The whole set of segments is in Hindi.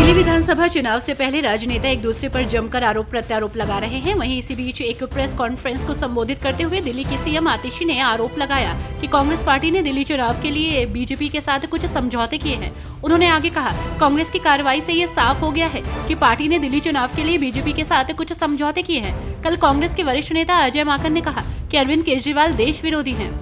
दिल्ली विधानसभा चुनाव से पहले राजनेता एक दूसरे पर जमकर आरोप प्रत्यारोप लगा रहे हैं। वहीं इसी बीच एक प्रेस कॉन्फ्रेंस को संबोधित करते हुए दिल्ली की सीएम आतिशी ने आरोप लगाया कि कांग्रेस पार्टी ने दिल्ली चुनाव के लिए बीजेपी के साथ कुछ समझौते किए हैं। उन्होंने आगे कहा, कांग्रेस की कार्रवाई से ये साफ हो गया है कि पार्टी ने दिल्ली चुनाव के लिए बीजेपी के साथ कुछ समझौते किए हैं। कल कांग्रेस के वरिष्ठ नेता अजय माकन ने कहा कि अरविंद केजरीवाल देश विरोधी हैं।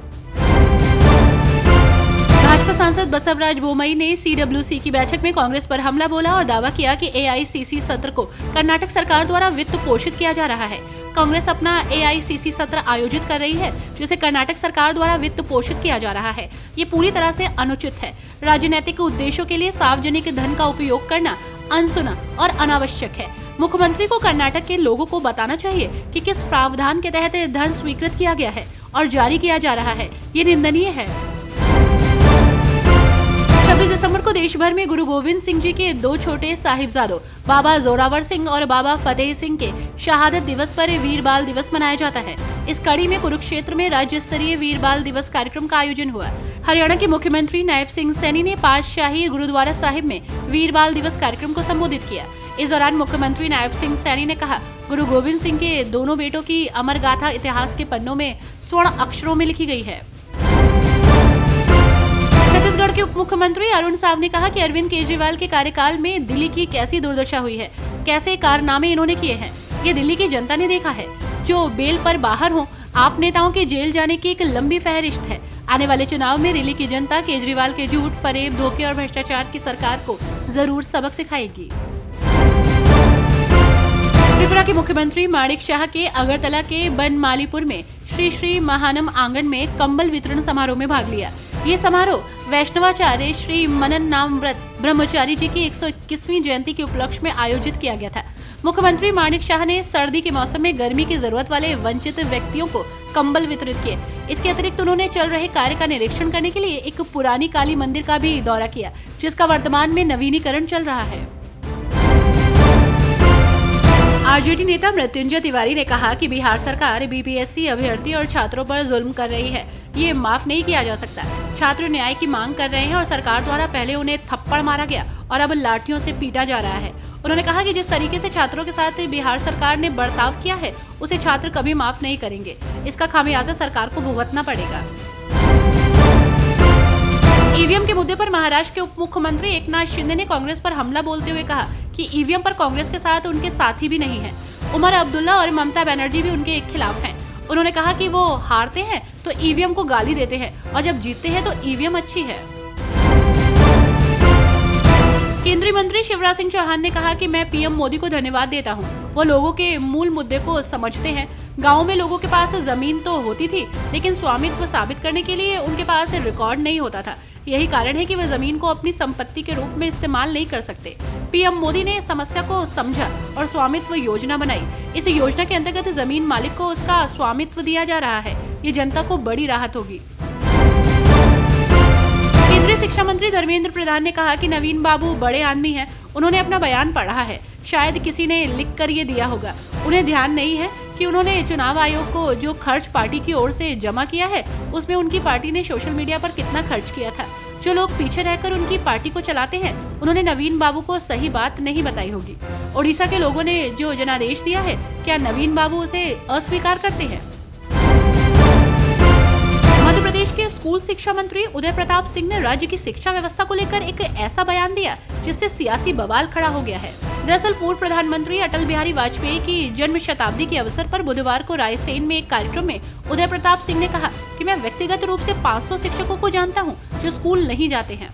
भाजपा सांसद बसवराज बोमई ने CWC की बैठक में कांग्रेस पर हमला बोला और दावा किया कि AICC सत्र को कर्नाटक सरकार द्वारा वित्त पोषित किया जा रहा है। कांग्रेस अपना AICC सत्र आयोजित कर रही है, जिसे कर्नाटक सरकार द्वारा वित्त पोषित किया जा रहा है। ये पूरी तरह से अनुचित है। राजनीतिक उद्देश्यों के लिए सार्वजनिक धन का उपयोग करना अनसुना और अनावश्यक है। मुख्यमंत्री को कर्नाटक के लोगों को बताना चाहिए कि किस प्रावधान के तहत धन स्वीकृत किया गया है और जारी किया जा रहा है। ये निंदनीय है। 26 दिसंबर को देश भर में गुरु गोविंद सिंह जी के दो छोटे साहिबजादों बाबा जोरावर सिंह और बाबा फतेह सिंह के शहादत दिवस पर वीर बाल दिवस मनाया जाता है। इस कड़ी में कुरुक्षेत्र में राज्य स्तरीय वीर बाल दिवस कार्यक्रम का आयोजन हुआ। हरियाणा के मुख्यमंत्री नायब सिंह सैनी ने पातशाही गुरुद्वारा साहिब में वीर बाल दिवस कार्यक्रम को संबोधित किया। इस दौरान मुख्यमंत्री नायब सिंह सैनी ने कहा, गुरु गोविंद सिंह के दोनों बेटों की अमर गाथा इतिहास के पन्नों में स्वर्ण अक्षरों में लिखी गई है। छत्तीसगढ़ के उप मुख्यमंत्री अरुण साव ने कहा कि अरविंद केजरीवाल के कार्यकाल में दिल्ली की कैसी दुर्दशा हुई है, कैसे कारनामे इन्होंने किए हैं, ये दिल्ली की जनता ने देखा है। जो बेल पर बाहर हो, आप नेताओं के जेल जाने की एक लंबी फहरिस्त है। आने वाले चुनाव में दिल्ली की जनता केजरीवाल के झूठ, फरेब, धोखे और भ्रष्टाचार की सरकार को जरूर सबक सिखाएगी। त्रिपुरा के मुख्यमंत्री माणिक शाह के अगरतला के बनमालीपुर में श्री श्री महानम आंगन में कंबल वितरण समारोह में भाग लिया। ये समारोह वैष्णवाचार्य श्री मनन नाम व्रत ब्रह्मचारी जी की 121वीं जयंती के उपलक्ष्य में आयोजित किया गया था। मुख्यमंत्री माणिक शाह ने सर्दी के मौसम में गर्मी की जरूरत वाले वंचित व्यक्तियों को कंबल वितरित किए। इसके अतिरिक्त उन्होंने चल रहे कार्य का निरीक्षण करने के लिए एक पुरानी काली मंदिर का भी दौरा किया, जिसका वर्तमान में नवीनीकरण चल रहा है। आरजेडी नेता मृत्युंजय तिवारी ने कहा कि बिहार सरकार BPSC अभ्यर्थी और छात्रों पर जुल्म कर रही है। ये माफ नहीं किया जा सकता। छात्र न्याय की मांग कर रहे हैं और सरकार द्वारा पहले उन्हें थप्पड़ मारा गया और अब लाठियों से पीटा जा रहा है। उन्होंने कहा कि जिस तरीके से छात्रों के साथ बिहार सरकार ने बर्ताव किया है, उसे छात्र कभी माफ नहीं करेंगे। इसका खामियाजा सरकार को भुगतना पड़ेगा। ईवीएम के मुद्दे पर महाराष्ट्र के उप मुख्यमंत्री एकनाथ शिंदे ने कांग्रेस पर हमला बोलते हुए कहा कि ईवीएम पर कांग्रेस के साथ उनके साथी भी नहीं हैं। उमर अब्दुल्ला और ममता बनर्जी भी उनके खिलाफ हैं। उन्होंने कहा कि वो हारते हैं तो ईवीएम को गाली देते हैं और जब जीतते हैं तो ईवीएम अच्छी है। केंद्रीय मंत्री शिवराज सिंह चौहान ने कहा कि मैं पीएम मोदी को धन्यवाद देता हूं। वो लोगों के मूल मुद्दे को समझते हैं। गाँव में लोगों के पास जमीन तो होती थी, लेकिन स्वामित्व साबित करने के लिए उनके पास रिकॉर्ड नहीं होता था। यही कारण है कि वे जमीन को अपनी संपत्ति के रूप में इस्तेमाल नहीं कर सकते। पीएम मोदी ने समस्या को समझा और स्वामित्व योजना बनाई। इस योजना के अंतर्गत जमीन मालिक को उसका स्वामित्व दिया जा रहा है। ये जनता को बड़ी राहत होगी। केंद्रीय शिक्षा मंत्री धर्मेंद्र प्रधान ने कहा कि नवीन बाबू बड़े आदमी हैं। उन्होंने अपना बयान पढ़ा है, शायद किसी ने लिख कर ये दिया होगा। उन्हें ध्यान नहीं है कि उन्होंने चुनाव आयोग को जो खर्च पार्टी की ओर से जमा किया है, उसमें उनकी पार्टी ने सोशल मीडिया पर कितना खर्च किया था। जो लोग पीछे रहकर उनकी पार्टी को चलाते हैं, उन्होंने नवीन बाबू को सही बात नहीं बताई होगी। ओडिशा के लोगों ने जो जनादेश दिया है, क्या नवीन बाबू उसे अस्वीकार करते हैं? मध्य प्रदेश के स्कूल शिक्षा मंत्री उदय प्रताप सिंह ने राज्य की शिक्षा व्यवस्था को लेकर एक ऐसा बयान दिया जिससे सियासी बवाल खड़ा हो गया है। दरअसल पूर्व प्रधानमंत्री अटल बिहारी वाजपेयी की जन्म शताब्दी के अवसर पर बुधवार को रायसेन में एक कार्यक्रम में उदय प्रताप सिंह ने कहा कि मैं व्यक्तिगत रूप से 500 शिक्षकों को जानता हूं जो स्कूल नहीं जाते हैं।